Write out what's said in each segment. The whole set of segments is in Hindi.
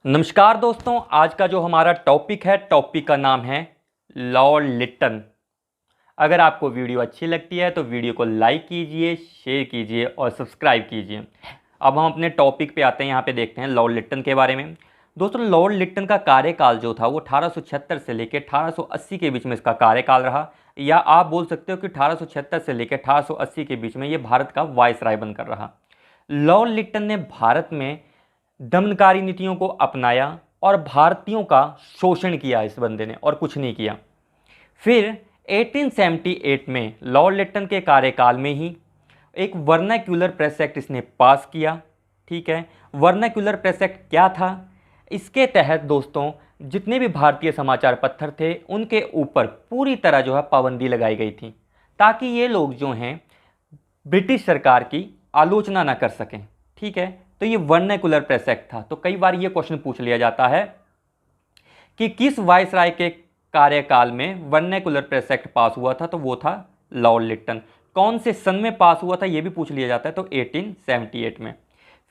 नमस्कार दोस्तों, आज का जो हमारा टॉपिक है, टॉपिक का नाम है लॉर्ड लिट्टन। अगर आपको वीडियो अच्छी लगती है तो वीडियो को लाइक कीजिए, शेयर कीजिए और सब्सक्राइब कीजिए। अब हम अपने टॉपिक पे आते हैं। यहाँ पे देखते हैं लॉर्ड लिट्टन के बारे में। दोस्तों, लॉर्ड लिट्टन का कार्यकाल जो था वो 1876 से लेकर 1880 के बीच में इसका कार्यकाल रहा, या आप बोल सकते हो कि 1876 से लेकर 1880 के बीच में ये भारत का वायसराय बनकर रहा। लॉर्ड लिट्टन ने भारत में दमनकारी नीतियों को अपनाया और भारतीयों का शोषण किया इस बंदे ने, और कुछ नहीं किया। फिर 1878 में लॉर्ड लिट्टन के कार्यकाल में ही एक वर्नाक्यूलर प्रेस एक्ट इसने पास किया। ठीक है, वर्नाक्यूलर प्रेस एक्ट क्या था? इसके तहत दोस्तों जितने भी भारतीय समाचार पत्र थे उनके ऊपर पूरी तरह जो है पाबंदी लगाई गई थी, ताकि ये लोग जो हैं ब्रिटिश सरकार की आलोचना ना कर सकें। ठीक है, तो ये वर्नाक्यूलर प्रेस एक्ट था। तो कई बार ये क्वेश्चन पूछ लिया जाता है कि किस वायसराय के कार्यकाल में वर्नाक्यूलर प्रेस एक्ट पास हुआ था, तो वो था लॉर्ड लिट्टन। कौन से सन में पास हुआ था ये भी पूछ लिया जाता है, तो 1878 में।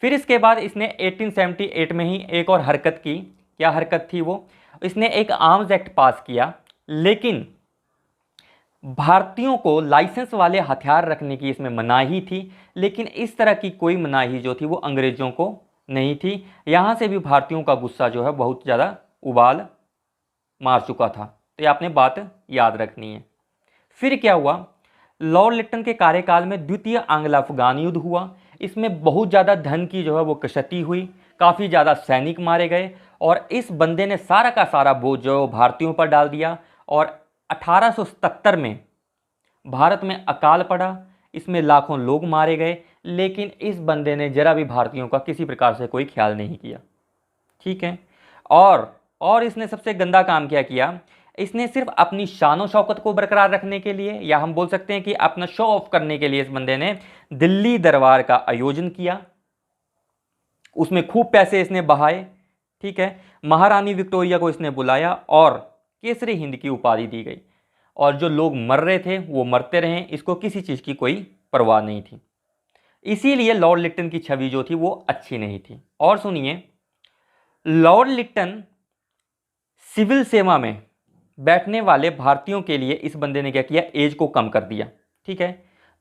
फिर इसके बाद इसने 1878 में ही एक और हरकत की। क्या हरकत थी वो? इसने एक आर्म्स एक्ट पास किया, लेकिन भारतीयों को लाइसेंस वाले हथियार रखने की इसमें मनाही थी, लेकिन इस तरह की कोई मनाही जो थी वो अंग्रेजों को नहीं थी। यहाँ से भी भारतीयों का गुस्सा जो है बहुत ज़्यादा उबाल मार चुका था। तो ये आपने बात याद रखनी है। फिर क्या हुआ? लॉर्ड लिट्टन के कार्यकाल में द्वितीय आंग्ल अफगान युद्ध हुआ। इसमें बहुत ज़्यादा धन की जो है वो क्षति हुई, काफ़ी ज़्यादा सैनिक मारे गए, और इस बंदे ने सारा का सारा बोझ जो भारतीयों पर डाल दिया। और 1877 में भारत में अकाल पड़ा, इसमें लाखों लोग मारे गए, लेकिन इस बंदे ने जरा भी भारतीयों का किसी प्रकार से कोई ख्याल नहीं किया। ठीक है, और इसने सबसे गंदा काम क्या किया? इसने सिर्फ अपनी शान शौकत को बरकरार रखने के लिए, या हम बोल सकते हैं कि अपना शो ऑफ करने के लिए, इस बंदे ने दिल्ली दरबार का आयोजन किया। उसमें खूब पैसे इसने बहाए। ठीक है, महारानी विक्टोरिया को इसने बुलाया और केसरी हिंद की उपाधि दी गई, और जो लोग मर रहे थे वो मरते रहे, इसको किसी चीज़ की कोई परवाह नहीं थी। इसीलिए लॉर्ड लिट्टन की छवि जो थी वो अच्छी नहीं थी। और सुनिए, लॉर्ड लिट्टन सिविल सेवा में बैठने वाले भारतीयों के लिए इस बंदे ने क्या किया? एज को कम कर दिया। ठीक है,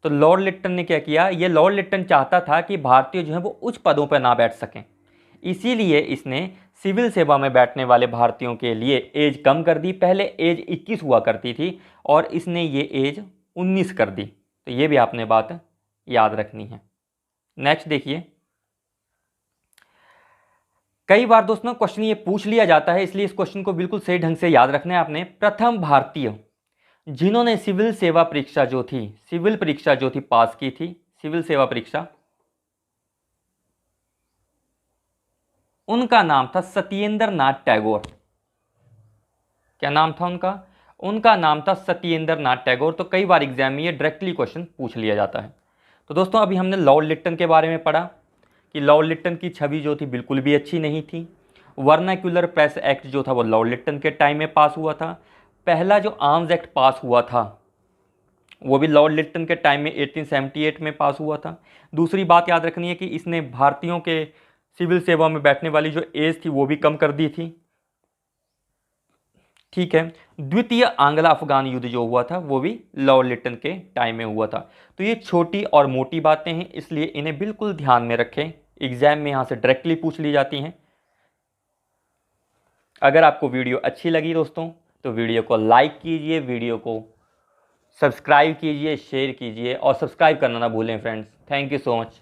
तो लॉर्ड लिट्टन ने क्या किया? ये लॉर्ड लिट्टन चाहता था कि भारतीय जो है वो उच्च पदों पर ना बैठ सकें, इसीलिए इसने सिविल सेवा में बैठने वाले भारतीयों के लिए एज कम कर दी। पहले एज 21 हुआ करती थी और इसने ये एज 19 कर दी। तो ये भी आपने बात याद रखनी है। नेक्स्ट देखिए, कई बार दोस्तों क्वेश्चन ये पूछ लिया जाता है, इसलिए इस क्वेश्चन को बिल्कुल सही ढंग से याद रखना है आपने। प्रथम भारतीय जिन्होंने सिविल सेवा परीक्षा जो थी, सिविल परीक्षा जो थी पास की थी, सिविल सेवा परीक्षा, उनका नाम था सत्येंद्र नाथ टैगोर। क्या नाम था उनका? उनका नाम था सत्येंद्र नाथ टैगोर। तो कई बार एग्जाम में ये डायरेक्टली क्वेश्चन पूछ लिया जाता है। तो दोस्तों अभी हमने लॉर्ड लिट्टन के बारे में पढ़ा कि लॉर्ड लिट्टन की छवि जो थी बिल्कुल भी अच्छी नहीं थी। वर्नाक्यूलर प्रेस एक्ट जो था वो लॉर्ड लिट्टन के टाइम में पास हुआ था। पहला जो आर्म्स एक्ट पास हुआ था वो भी लॉर्ड लिट्टन के टाइम में 1878 में पास हुआ था। दूसरी बात याद रखनी है कि इसने भारतीयों के सिविल सेवा में बैठने वाली जो एज थी वो भी कम कर दी थी। ठीक है, द्वितीय आंग्ल अफगान युद्ध जो हुआ था वो भी लॉर्ड लिट्टन के टाइम में हुआ था। तो ये छोटी और मोटी बातें हैं, इसलिए इन्हें बिल्कुल ध्यान में रखें। एग्जाम में यहाँ से डायरेक्टली पूछ ली जाती हैं। अगर आपको वीडियो अच्छी लगी दोस्तों तो वीडियो को लाइक कीजिए, वीडियो को सब्सक्राइब कीजिए, शेयर कीजिए, और सब्सक्राइब करना ना भूलें friends. Thank you so much.